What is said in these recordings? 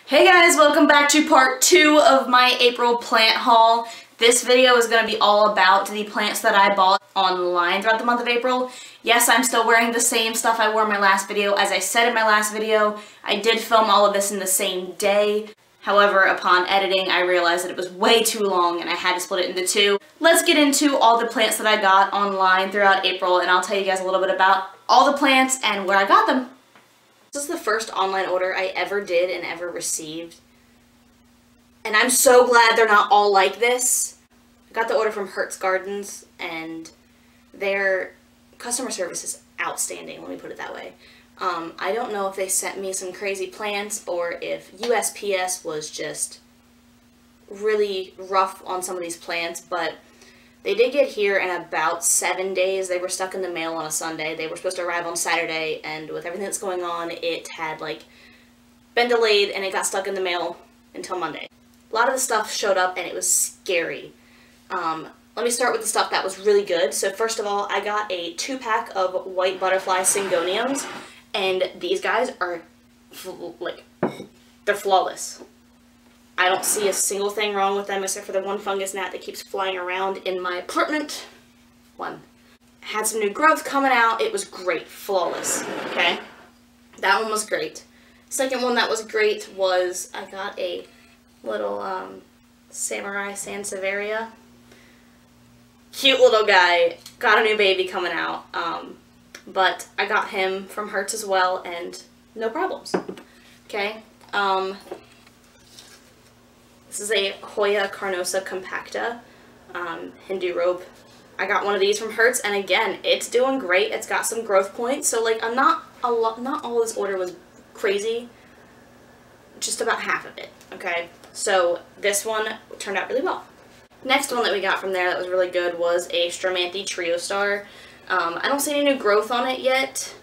Hey guys, welcome back to part 2 of my April plant haul. This video is going to be all about the plants that I bought online throughout the month of April. Yes, I'm still wearing the same stuff I wore in my last video. As I said in my last video, I did film all of this in the same day. However, upon editing, I realized that it was way too long and I had to split it into 2. Let's get into all the plants that I got online throughout April, and I'll tell you guys a little bit about all the plants and where I got them. This is the first online order I ever did and ever received. And I'm so glad they're not all like this. I got the order from Hertz Gardens and their customer service is outstanding, let me put it that way. I don't know if they sent me some crazy plants or if USPS was just really rough on some of these plants, but they did get here in about 7 days. They were stuck in the mail on a Sunday. They were supposed to arrive on Saturday, and with everything that's going on, it had been delayed and it got stuck in the mail until Monday. A lot of the stuff showed up and it was scary. Let me start with the stuff that was really good. So first of all, I got a 2-pack of white butterfly syngoniums, and these guys are they're flawless. I don't see a single thing wrong with them except for the one fungus gnat that keeps flying around in my apartment. Had some new growth coming out. It was great. Flawless. Okay? That one was great. Second one that was great was I got a little Samurai Sansevieria. Cute little guy. Got a new baby coming out. But I got him from Hertz as well and no problems. Okay? This is a Hoya carnosa compacta, Hindu robe. I got one of these from Hertz, and again, it's doing great. It's got some growth points, so not all this order was crazy. Just about half of it. Okay, so this one turned out really well. Next one that we got from there that was really good was a Stramanthe Trio Star. I don't see any new growth on it yet,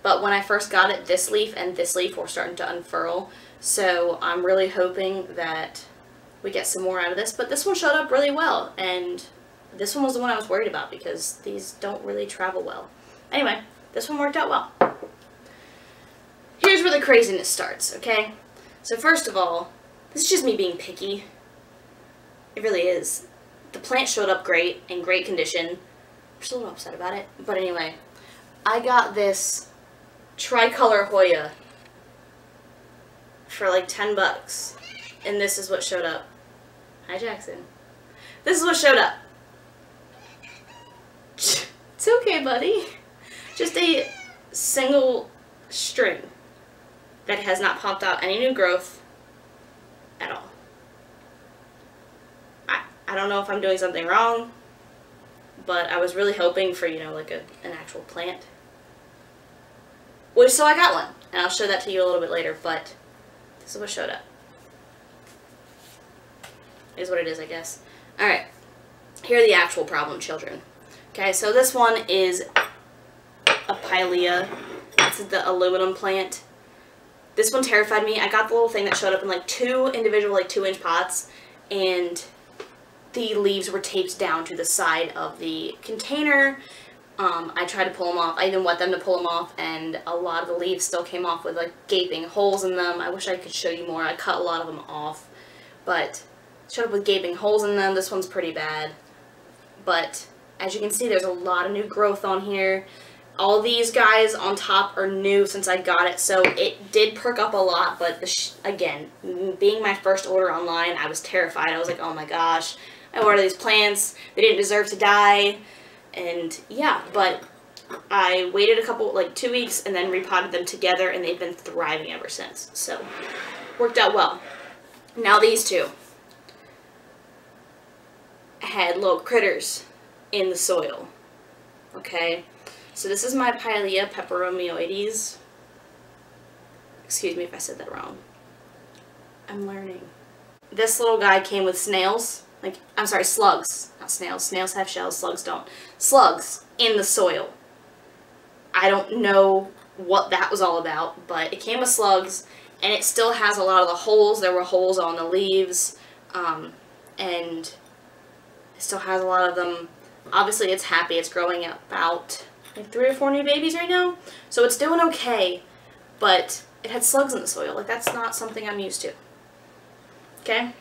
but when I first got it, this leaf and this leaf were starting to unfurl. So I'm really hoping that we get some more out of this, but this one showed up really well, and this one was the one I was worried about because these don't really travel well. Anyway, this one worked out well. Here's where the craziness starts, okay? So first of all, this is just me being picky. It really is. The plant showed up great, in great condition. I'm just a little upset about it, but anyway, I got this tricolor Hoya for like 10 bucks, and this is what showed up. Hi, Jackson. This is what showed up. It's okay, buddy. Just a single string that has not popped out any new growth at all. I don't know if I'm doing something wrong, but I was really hoping for, you know, an actual plant. So I got one, and I'll show that to you a little bit later, but this is what showed up. Is what it is, I guess. Alright, here are the actual problem children. Okay, so this one is a Pilea. This is the aluminum plant. This one terrified me. I got the little thing that showed up in 2 individual 2-inch pots, and the leaves were taped down to the side of the container. I tried to pull them off. I even wet them to pull them off, and a lot of the leaves still came off with gaping holes in them. I wish I could show you more. I cut a lot of them off, but showed up with gaping holes in them. This one's pretty bad, but as you can see, there's a lot of new growth on here. All these guys on top are new since I got it, so it did perk up a lot, but again, being my first order online, I was terrified. I was like, oh my gosh, I ordered these plants, they didn't deserve to die, and yeah, but I waited a couple, 2 weeks, and then repotted them together, and they've been thriving ever since, so worked out well. Now these two had little critters in the soil. Okay, so this is my Pilea Peperomioides. Excuse me if I said that wrong. I'm learning. This little guy came with snails. I'm sorry, slugs. Not snails. Snails have shells, slugs don't. Slugs in the soil. I don't know what that was all about, but it came with slugs, and it still has a lot of the holes. There were holes on the leaves, and it still has a lot of them. Obviously, it's happy. It's growing about 3 or 4 new babies right now, so it's doing okay, but it had slugs in the soil. That's not something I'm used to. Okay?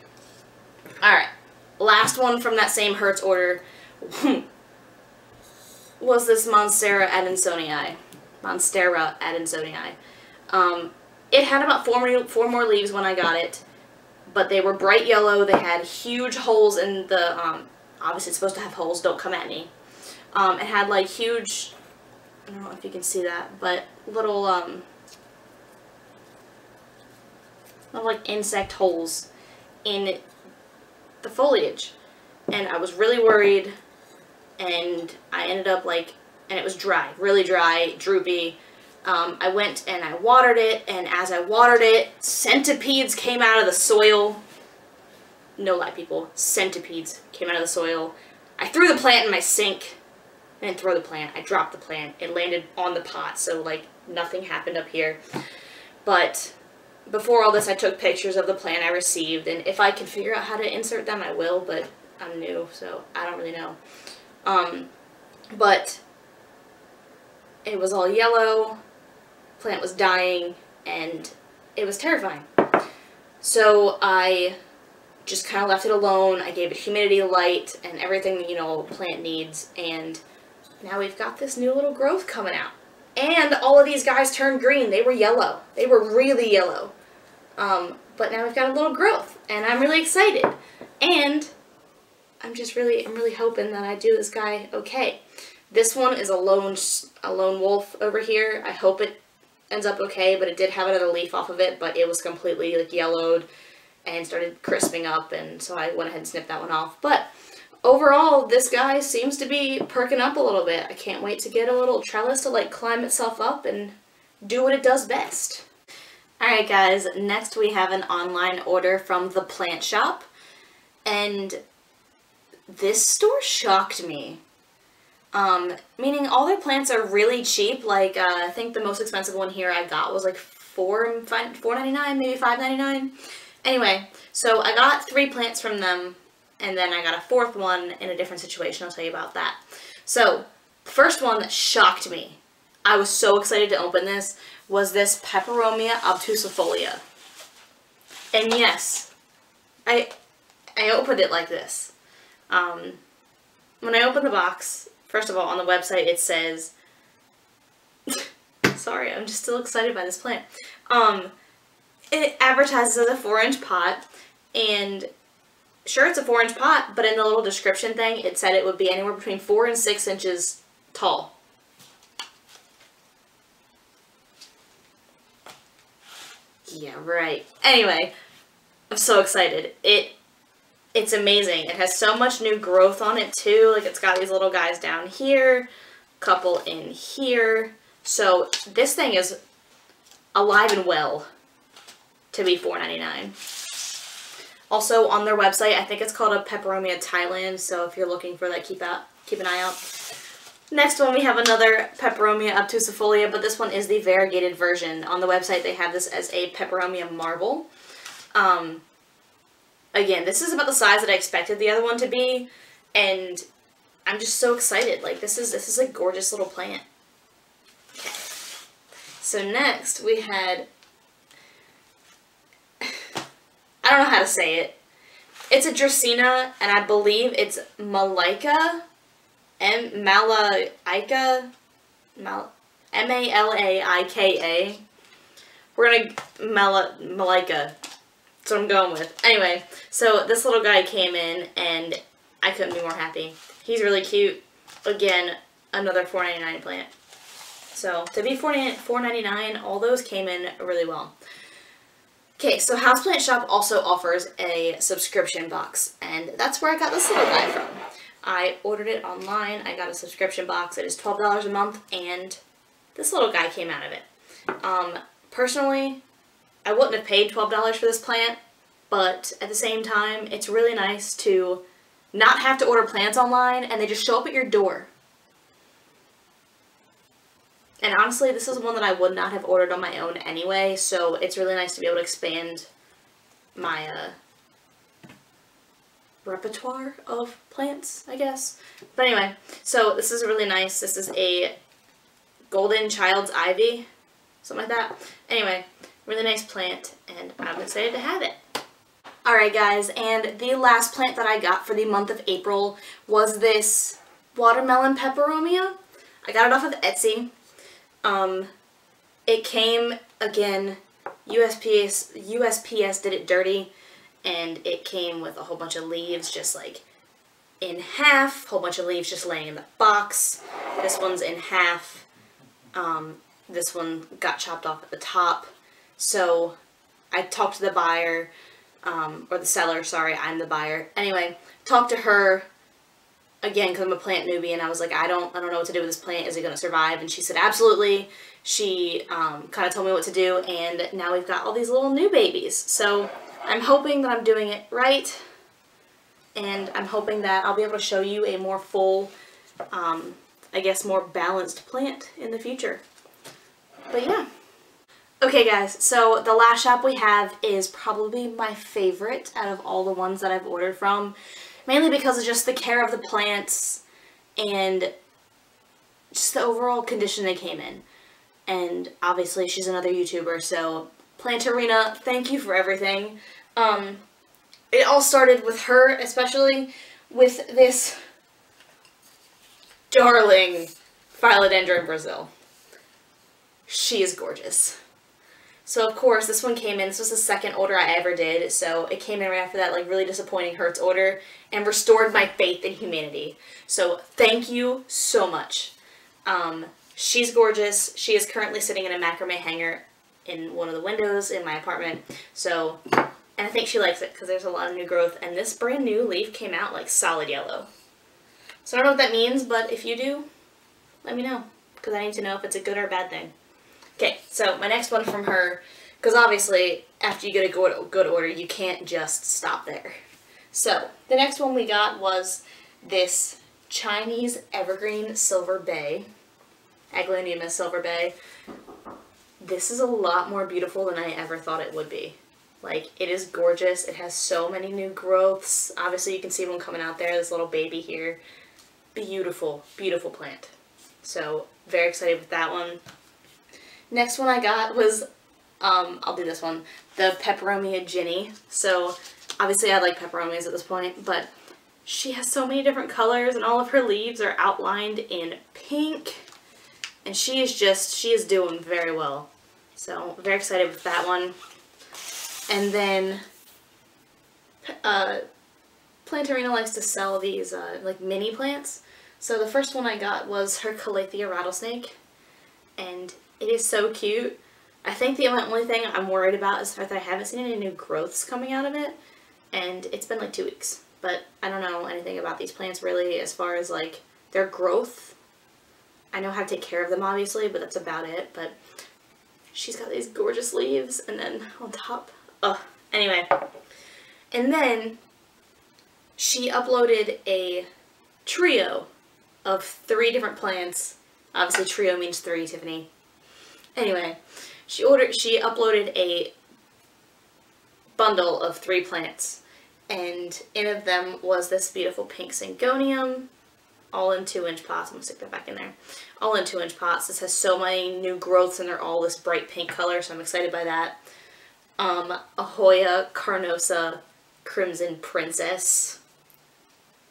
Alright. Last one from that same Hertz order was this Monstera Adansonii. Monstera Adansonii. It had about four more leaves when I got it, but they were bright yellow. They had huge holes in the, obviously it's supposed to have holes, don't come at me. It had like huge, I don't know if you can see that, but little, like insect holes in the foliage. And I was really worried, and I ended up like, and it was dry, really dry, droopy. I went and I watered it, and as I watered it, centipedes came out of the soil. No lie, people. Centipedes came out of the soil. I threw the plant in my sink. I didn't throw the plant. I dropped the plant. It landed on the pot, so, like, nothing happened up here. But before all this, I took pictures of the plant I received, and if I can figure out how to insert them, I will, but I'm new, so I don't really know. But it was all yellow. Plant was dying, and it was terrifying. So I just kind of left it alone. I gave it humidity, light, and everything that, you know, a plant needs, and now we've got this new little growth coming out. And all of these guys turned green. They were yellow. They were really yellow. But now we've got a little growth, and I'm really excited. And I'm really hoping that I do this guy okay. This one is a lone wolf over here. I hope it ends up okay, but it did have another leaf off of it, but it was completely like yellowed and started crisping up, and so I went ahead and snipped that one off. But overall, this guy seems to be perking up a little bit. I can't wait to get a little trellis to like climb itself up and do what it does best. Alright guys, next we have an online order from the plant shop, and this store shocked me. Meaning all their plants are really cheap. Like, I think the most expensive one here I got was like $4.99, maybe $5.99. Anyway, so I got 3 plants from them, and then I got a 4th one in a different situation. I'll tell you about that. So, the first one that shocked me, I was so excited to open this, was this Peperomia obtusifolia. And yes, I opened it like this. When I opened the box, first of all, on the website it says, sorry, I'm just still excited by this plant. It advertises as a 4-inch pot, and sure, it's a 4-inch pot, but in the little description thing, it said it would be anywhere between 4 and 6 inches tall. Yeah, right. Anyway, I'm so excited. It's amazing. It has so much new growth on it too. Like, it's got these little guys down here, couple in here. So this thing is alive and well to be $4.99. Also on their website, I think it's called a Peperomia Thailand. So if you're looking for that, keep an eye out. Next one, we have another Peperomia obtusifolia, but this one is the variegated version. On the website, they have this as a Peperomia marble. Again, this is about the size that I expected the other one to be, and I'm just so excited. Like, this is a gorgeous little plant. Okay. So next, we had, I don't know how to say it. It's a Dracaena, and I believe it's Malaika. M-Malaika. M-A-L-A-I-K-A. We're gonna, Malaika. That's what I'm going with. Anyway, so this little guy came in, and I couldn't be more happy. He's really cute. Again, another $4.99 plant. So, to be $4.99, all those came in really well. Okay, so Houseplant Shop also offers a subscription box, and that's where I got this little guy from. I ordered it online. I got a subscription box. It is $12 a month, and this little guy came out of it. Personally, I wouldn't have paid $12 for this plant, but at the same time, it's really nice to not have to order plants online, and they just show up at your door. And honestly, this is one that I would not have ordered on my own anyway, so it's really nice to be able to expand my repertoire of plants, I guess. But anyway, so this is really nice. This is a golden child's ivy, something like that. Anyway, really nice plant, and I'm excited to have it. Alright guys, and the last plant that I got for the month of April was this watermelon peperomia. I got it off of Etsy. It came, again, USPS did it dirty, and it came with a whole bunch of leaves just like in half, a whole bunch of leaves just laying in the box. This one's in half. This one got chopped off at the top. So I talked to the buyer, or the seller, sorry, I'm the buyer. Anyway, talked to her again because I'm a plant newbie, and I was like, I don't know what to do with this plant. Is it going to survive? And she said absolutely. She kind of told me what to do, and now we've got all these little new babies. So I'm hoping that I'm doing it right, and I'm hoping that I'll be able to show you a more full, I guess more balanced plant in the future. But yeah. Okay guys, so the last shop we have is probably my favorite out of all the ones that I've ordered from. Mainly because of just the care of the plants and just the overall condition they came in. And obviously she's another YouTuber, so Planterina, thank you for everything. It all started with her, especially with this darling Philodendron Brazil. She is gorgeous. So of course this one came in, this was the second order I ever did, so it came in right after that like really disappointing Hertz order and restored my faith in humanity. So thank you so much. She's gorgeous. She is currently sitting in a macrame hanger in one of the windows in my apartment. So, and I think she likes it because there's a lot of new growth, and this brand new leaf came out like solid yellow. So I don't know what that means, but if you do, let me know because I need to know if it's a good or a bad thing. Okay, so my next one from her, because obviously after you get a good order, you can't just stop there. So the next one we got was this Chinese evergreen silver bay, Aglaonema silver bay. This is a lot more beautiful than I ever thought it would be. Like, it is gorgeous. It has so many new growths. Obviously you can see one coming out there, this little baby here. Beautiful, beautiful plant. So very excited with that one. Next one I got was, I'll do this one, the Peperomia Ginny. So, obviously I like peperomias at this point, but she has so many different colors, and all of her leaves are outlined in pink. And she is doing very well. So, very excited with that one. And then, Planterina likes to sell these, like, mini plants. So, the first one I got was her Calathea rattlesnake. And it is so cute. I think the only thing I'm worried about is the fact that I haven't seen any new growths coming out of it. And it's been like 2 weeks. But I don't know anything about these plants really as far as like their growth. I know how to take care of them obviously, but that's about it. But she's got these gorgeous leaves, and then on top, anyway. And then she uploaded a trio of 3 different plants. Obviously trio means 3, Tiffany. Anyway, she uploaded a bundle of 3 plants, and in of them was this beautiful pink syngonium, all in 2-inch pots. I'm gonna stick that back in there. All in 2-inch pots. This has so many new growths, and they're all this bright pink color, so I'm excited by that. A Hoya Carnosa Crimson Princess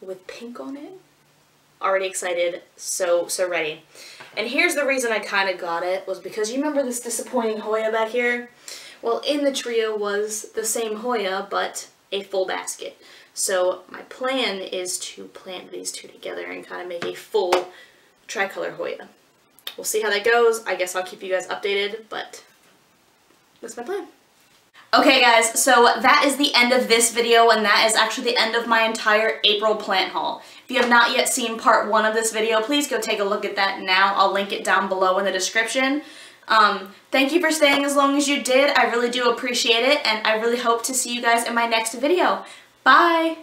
with pink on it. Already excited, so ready. And here's the reason I kind of got it, was because you remember this disappointing Hoya back here? Well, in the trio was the same Hoya, but a full basket. So my plan is to plant these 2 together and kind of make a full tricolor Hoya. We'll see how that goes. I guess I'll keep you guys updated, but that's my plan. Okay guys, so that is the end of this video, and that is actually the end of my entire April plant haul. If you have not yet seen part 1 of this video, please go take a look at that now. I'll link it down below in the description. Thank you for staying as long as you did. I really do appreciate it, and I really hope to see you guys in my next video. Bye!